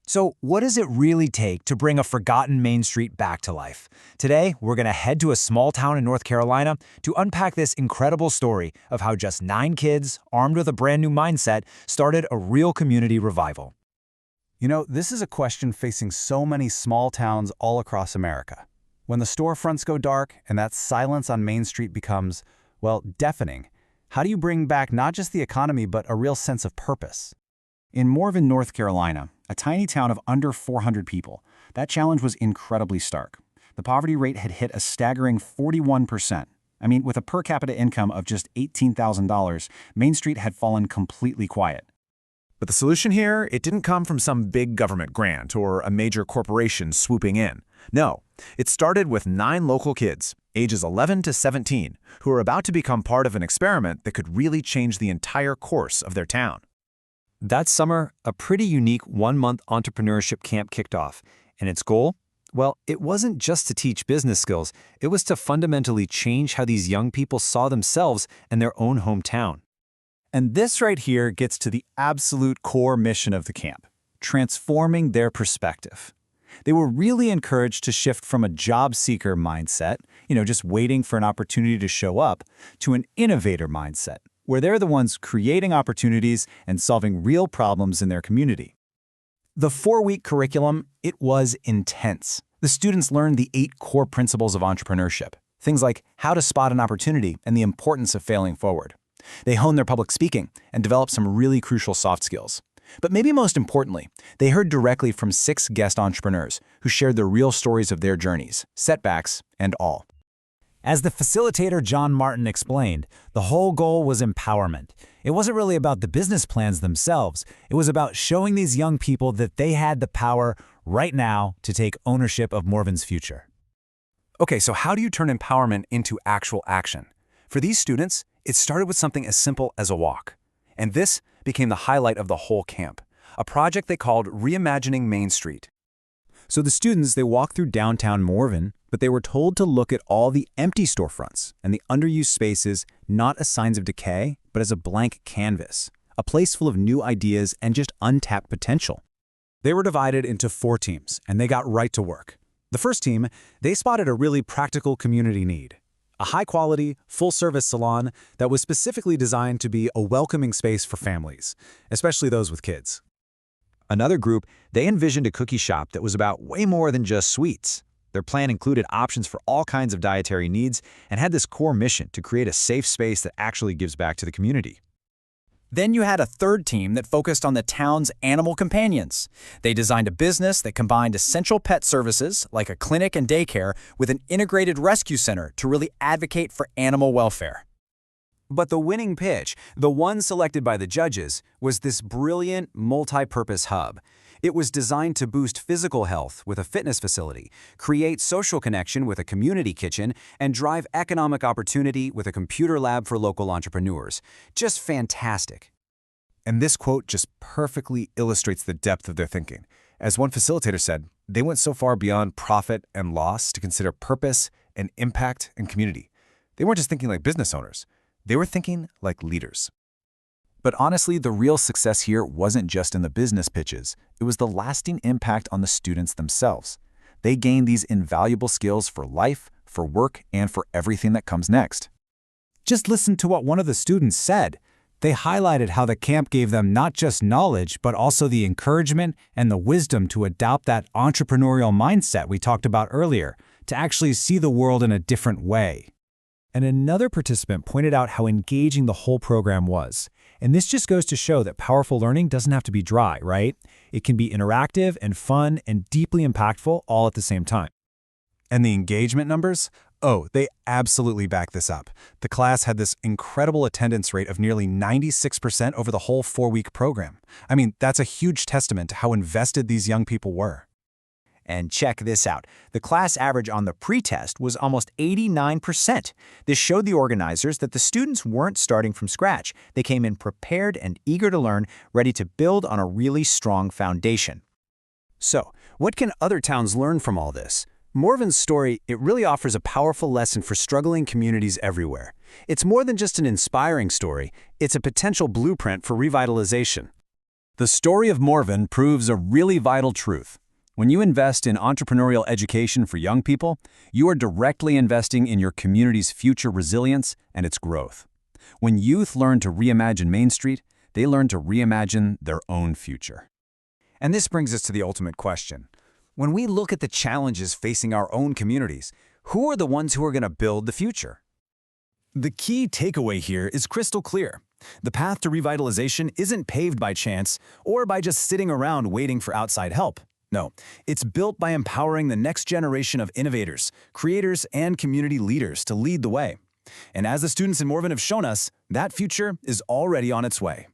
So, what does it really take to bring a forgotten Main Street back to life? Today, we're going to head to a small town in North Carolina to unpack this incredible story of how just 9 kids, armed with a brand new mindset, started a real community revival. You know, this is a question facing so many small towns all across America. When the storefronts go dark and that silence on Main Street becomes, well, deafening, how do you bring back not just the economy but a real sense of purpose? In Morven, North Carolina, a tiny town of under 400 people, that challenge was incredibly stark. The poverty rate had hit a staggering 41%. With a per capita income of just $18,000, Main Street had fallen completely quiet. But the solution here, it didn't come from some big government grant or a major corporation swooping in. No, it started with 9 local kids, ages 11 to 17, who were about to become part of an experiment that could really change the entire course of their town. That summer, a pretty unique 1-month entrepreneurship camp kicked off, and its goal? Well, it wasn't just to teach business skills, it was to fundamentally change how these young people saw themselves and their own hometown. And this right here gets to the absolute core mission of the camp, transforming their perspective. They were really encouraged to shift from a job seeker mindset, just waiting for an opportunity to show up, to an innovator mindset, where they're the ones creating opportunities and solving real problems in their community. The 4-week curriculum, it was intense. The students learned the 8 core principles of entrepreneurship, things like how to spot an opportunity and the importance of failing forward. They honed their public speaking and developed some really crucial soft skills. But maybe most importantly, they heard directly from 6 guest entrepreneurs who shared the real stories of their journeys, setbacks, and all. As the facilitator John Martin explained, the whole goal was empowerment. It wasn't really about the business plans themselves. It was about showing these young people that they had the power right now to take ownership of Morven's future. Okay, so how do you turn empowerment into actual action? For these students, it started with something as simple as a walk. And this became the highlight of the whole camp, a project they called Reimagining Main Street. So the students, they walked through downtown Morven, but they were told to look at all the empty storefronts and the underused spaces not as signs of decay, but as a blank canvas, a place full of new ideas and just untapped potential. They were divided into 4 teams, and they got right to work. The first team, they spotted a really practical community need, a high-quality, full-service salon that was specifically designed to be a welcoming space for families, especially those with kids. Another group, they envisioned a cookie shop that was about way more than just sweets. Their plan included options for all kinds of dietary needs and had this core mission to create a safe space that actually gives back to the community. Then you had a third team that focused on the town's animal companions. They designed a business that combined essential pet services, like a clinic and daycare, with an integrated rescue center to really advocate for animal welfare. But the winning pitch, the one selected by the judges, was this brilliant multi-purpose hub. It was designed to boost physical health with a fitness facility, create social connection with a community kitchen, and drive economic opportunity with a computer lab for local entrepreneurs. Just fantastic. And this quote just perfectly illustrates the depth of their thinking. As one facilitator said, they went so far beyond profit and loss to consider purpose and impact and community. They weren't just thinking like business owners. They were thinking like leaders. But honestly, the real success here wasn't just in the business pitches. It was the lasting impact on the students themselves. They gained these invaluable skills for life, for work, and for everything that comes next. Just listen to what one of the students said. They highlighted how the camp gave them not just knowledge, but also the encouragement and the wisdom to adopt that entrepreneurial mindset we talked about earlier, to actually see the world in a different way. And another participant pointed out how engaging the whole program was. And this just goes to show that powerful learning doesn't have to be dry, right? It can be interactive and fun and deeply impactful all at the same time. And the engagement numbers? Oh, they absolutely back this up. The class had this incredible attendance rate of nearly 96% over the whole 4-week program. That's a huge testament to how invested these young people were. And check this out. The class average on the pretest was almost 89%. This showed the organizers that the students weren't starting from scratch. They came in prepared and eager to learn, ready to build on a really strong foundation. So, what can other towns learn from all this? Morven's story, it really offers a powerful lesson for struggling communities everywhere. It's more than just an inspiring story, it's a potential blueprint for revitalization. The story of Morven proves a really vital truth. When you invest in entrepreneurial education for young people, you are directly investing in your community's future resilience and its growth. When youth learn to reimagine Main Street, they learn to reimagine their own future. And this brings us to the ultimate question. When we look at the challenges facing our own communities, who are the ones who are going to build the future? The key takeaway here is crystal clear. The path to revitalization isn't paved by chance or by just sitting around waiting for outside help. No, it's built by empowering the next generation of innovators, creators, and community leaders to lead the way. And as the students in Morven have shown us, that future is already on its way.